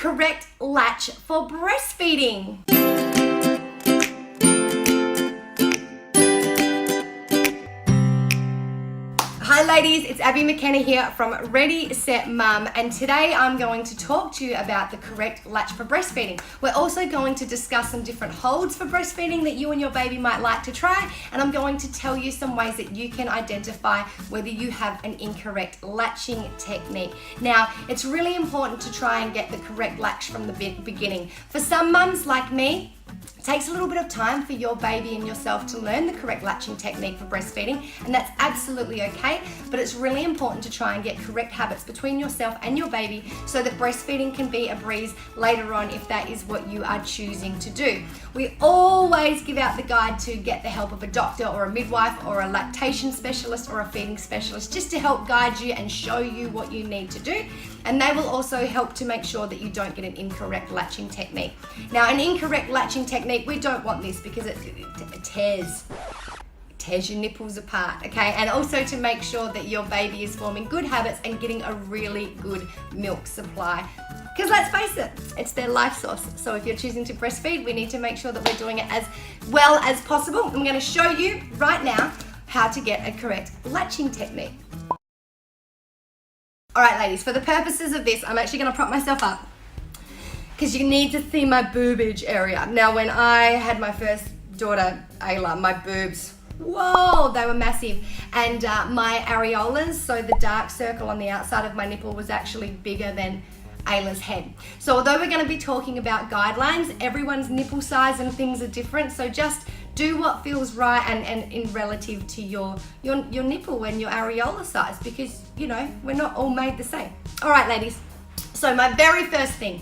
correct latch for breastfeeding. Hi ladies, it's Abbey McKenna here from Ready, Set, Mum, and today I'm going to talk to you about the correct latch for breastfeeding. We're also going to discuss some different holds for breastfeeding that you and your baby might like to try, and I'm going to tell you some ways that you can identify whether you have an incorrect latching technique. Now, it's really important to try and get the correct latch from the beginning. For some mums like me, it takes a little bit of time for your baby and yourself to learn the correct latching technique for breastfeeding, and that's absolutely okay, but it's really important to try and get correct habits between yourself and your baby so that breastfeeding can be a breeze later on if that is what you are choosing to do. We always give out the guide to get the help of a doctor or a midwife or a lactation specialist or a feeding specialist just to help guide you and show you what you need to do, and they will also help to make sure that you don't get an incorrect latching technique. Now, an incorrect latching technique, we don't want this because it tears your nipples apart, okay? And also to make sure that your baby is forming good habits and getting a really good milk supply. Because let's face it, it's their life source. So if you're choosing to breastfeed, we need to make sure that we're doing it as well as possible. I'm going to show you right now how to get a correct latching technique. All right, ladies, for the purposes of this, I'm actually going to prop myself up because you need to see my boobage area. Now, when I had my first daughter, Ayla, my boobs, whoa, they were massive. And my areolas, so the dark circle on the outside of my nipple, was actually bigger than Ayla's head. So although we're going to be talking about guidelines, everyone's nipple size and things are different. So just do what feels right and in relative to your nipple and your areola size, because, you know, we're not all made the same. All right, ladies. So my very first thing,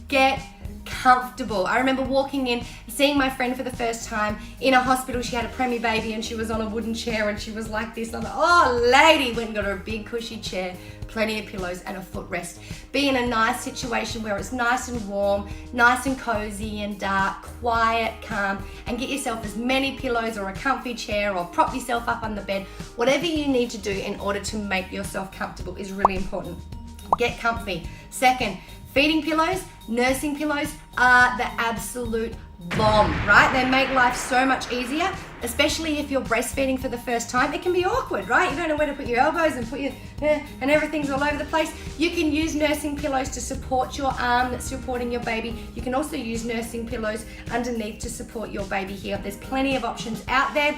get comfortable. I remember walking in, seeing my friend for the first time in a hospital. She had a preemie baby and she was on a wooden chair and she was like this. And I'm like, oh lady, went and got her a big cushy chair, plenty of pillows and a footrest. Be in a nice situation where it's nice and warm, nice and cozy and dark, quiet, calm, and get yourself as many pillows or a comfy chair or prop yourself up on the bed. Whatever you need to do in order to make yourself comfortable is really important. Get comfy. Second, feeding pillows, nursing pillows are the absolute bomb, right? They make life so much easier, especially if you're breastfeeding for the first time. It can be awkward, right? You don't know where to put your elbows and put your, and everything's all over the place. You can use nursing pillows to support your arm that's supporting your baby. You can also use nursing pillows underneath to support your baby here. There's plenty of options out there.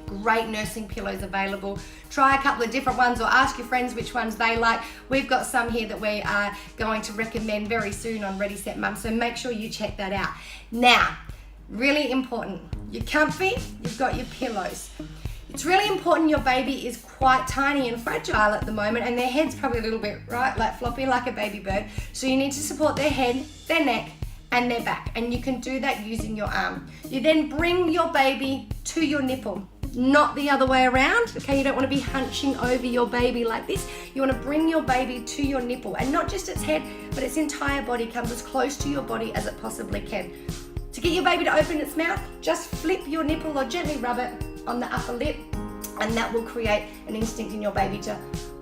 Great nursing pillows available. Try a couple of different ones or ask your friends which ones they like. We've got some here that we are going to recommend very soon on Ready, Set, Mum, so make sure you check that out. Now, really important, you're comfy, you've got your pillows. It's really important your baby is quite tiny and fragile at the moment, and their head's probably a little bit, right, like floppy like a baby bird. So you need to support their head, their neck, and their back, and you can do that using your arm. You then bring your baby to your nipple, not the other way around, okay? You don't want to be hunching over your baby like this. You want to bring your baby to your nipple, and not just its head, but its entire body comes as close to your body as it possibly can. To get your baby to open its mouth, just flip your nipple or gently rub it on the upper lip, and that will create an instinct in your baby to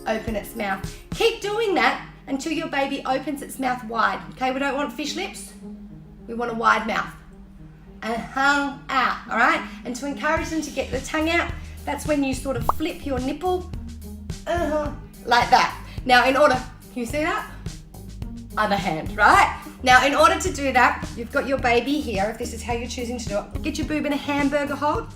open its mouth. Keep doing that until your baby opens its mouth wide, okay? We don't want fish lips, we want a wide mouth. And hung out, all right? And to encourage them to get the tongue out, that's when you sort of flip your nipple, like that. Now, in order, can you see that? Other hand, right? Now, in order to do that, you've got your baby here, if this is how you're choosing to do it. Get your boob in a hamburger hold.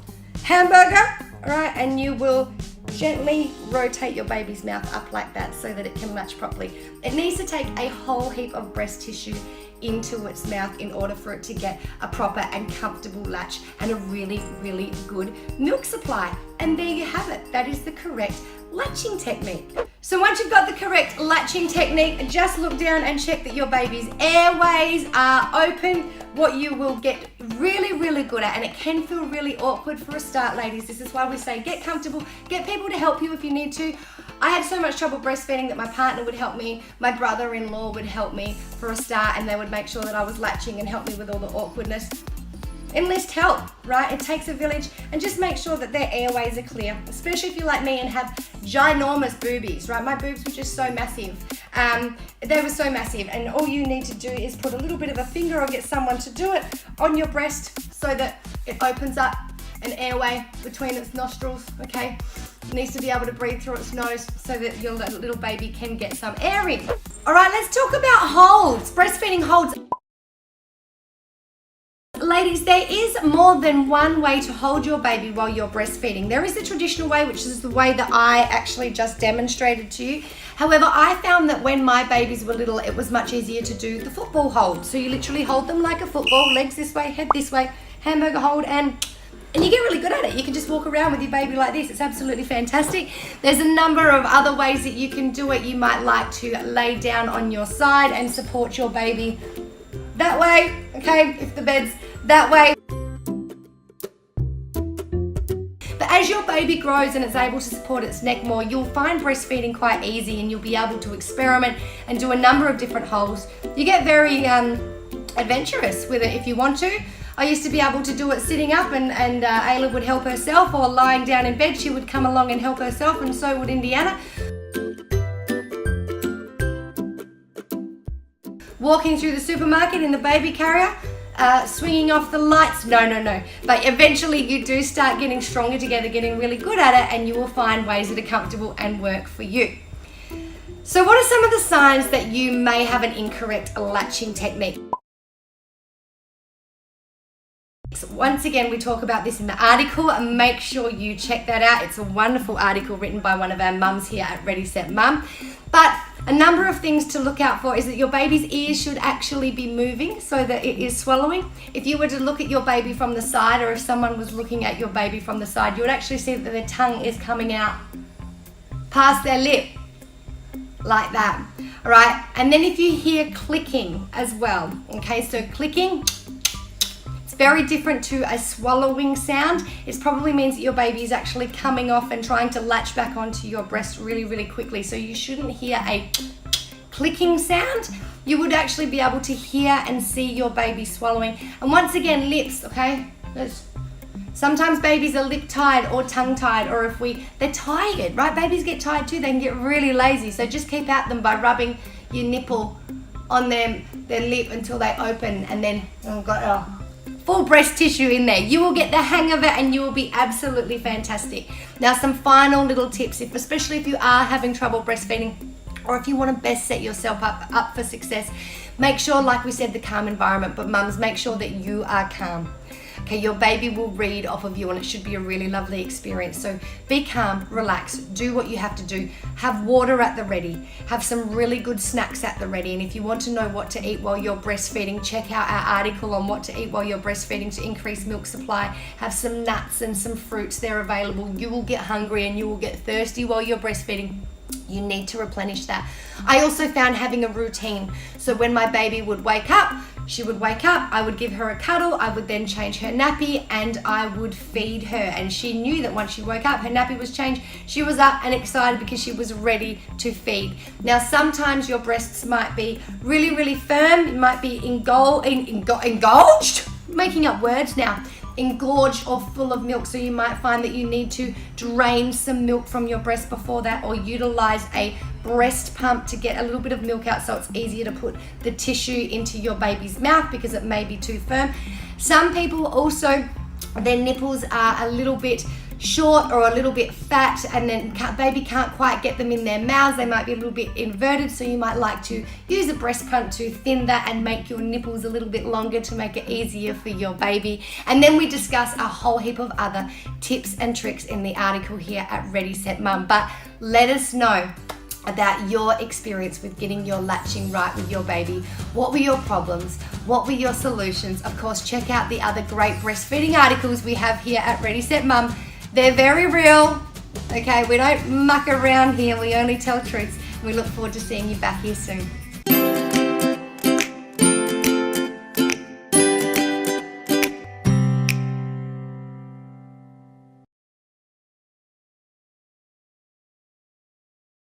Hamburger, all right? And you will gently rotate your baby's mouth up like that so that it can latch properly. It needs to take a whole heap of breast tissue into its mouth in order for it to get a proper and comfortable latch and a really, really good milk supply. And there you have it. That is the correct latching technique. So once you've got the correct latching technique, just look down and check that your baby's airways are open. What you will get really, really good at, and it can feel really awkward for a start, ladies. This is why we say get comfortable, get people to help you if you need to. I had so much trouble breastfeeding that my partner would help me, my brother-in-law would help me for a start, and they would make sure that I was latching and help me with all the awkwardness. Enlist help, right? It takes a village, and just make sure that their airways are clear, especially if you're like me and have ginormous boobies, right? My boobs were just so massive. They were so massive, and all you need to do is put a little bit of a finger or get someone to do it on your breast so that it opens up an airway between its nostrils, okay? It needs to be able to breathe through its nose so that your little baby can get some air in. All right, let's talk about holds, breastfeeding holds. Ladies, there is more than one way to hold your baby while you're breastfeeding. There is the traditional way, which is the way that I actually just demonstrated to you. However, I found that when my babies were little, it was much easier to do the football hold. So you literally hold them like a football, legs this way, head this way, hamburger hold, and you get really good at it. You can just walk around with your baby like this. It's absolutely fantastic. There's a number of other ways that you can do it. You might like to lay down on your side and support your baby that way, okay, if the bed's that way. But as your baby grows and it's able to support its neck more, you'll find breastfeeding quite easy, and you'll be able to experiment and do a number of different holds. You get very adventurous with it if you want to. I used to be able to do it sitting up, and Ayla would help herself, or lying down in bed, she would come along and help herself, and so would Indiana. Walking through the supermarket in the baby carrier, swinging off the lights, no. But eventually you do start getting stronger together, getting really good at it, and you will find ways that are comfortable and work for you. So what are some of the signs that you may have an incorrect latching technique? Once again, we talk about this in the article, and make sure you check that out. It's a wonderful article written by one of our mums here at Ready Set Mum. But a number of things to look out for is that your baby's ears should actually be moving so that it is swallowing. If you were to look at your baby from the side, or if someone was looking at your baby from the side, you would actually see that their tongue is coming out past their lip, like that. All right, and then if you hear clicking as well, okay, so clicking, very different to a swallowing sound. It probably means that your baby is actually coming off and trying to latch back onto your breast really, really quickly. So you shouldn't hear a clicking sound. You would actually be able to hear and see your baby swallowing. And once again, lips, okay? Sometimes babies are lip tied or tongue tied, or they're tired, right? Babies get tired too, they can get really lazy. So just keep at them by rubbing your nipple on their lip until they open, and then full breast tissue in there. You will get the hang of it, and you will be absolutely fantastic. Now, some final little tips, especially if you are having trouble breastfeeding, or if you want to best set yourself up for success, make sure, like we said, the calm environment, but mums, make sure that you are calm. Okay, your baby will read off of you, and it should be a really lovely experience. So be calm, relax, do what you have to do. Have water at the ready. Have some really good snacks at the ready. And if you want to know what to eat while you're breastfeeding, check out our article on what to eat while you're breastfeeding to increase milk supply. Have some nuts and some fruits. They're available. You will get hungry and you will get thirsty while you're breastfeeding. You need to replenish that. I also found having a routine. So when my baby would wake up, she would wake up, I would give her a cuddle, I would then change her nappy, and I would feed her. And she knew that once she woke up, her nappy was changed, she was up and excited because she was ready to feed. Now, sometimes your breasts might be really, really firm. It might be engulged, making up words now. Engorged or full of milk, so you might find that you need to drain some milk from your breast before that, or utilize a breast pump to get a little bit of milk out so it's easier to put the tissue into your baby's mouth because it may be too firm. Some people also, their nipples are a little bit short or a little bit fat, and then baby can't quite get them in their mouths. They might be a little bit inverted, so you might like to use a breast pump to thin that and make your nipples a little bit longer to make it easier for your baby. And then we discuss a whole heap of other tips and tricks in the article here at Ready Set Mum. But let us know about your experience with getting your latching right with your baby. What were your problems? What were your solutions? Of course, check out the other great breastfeeding articles we have here at Ready Set Mum. They're very real, okay? We don't muck around here, we only tell truths. We look forward to seeing you back here soon.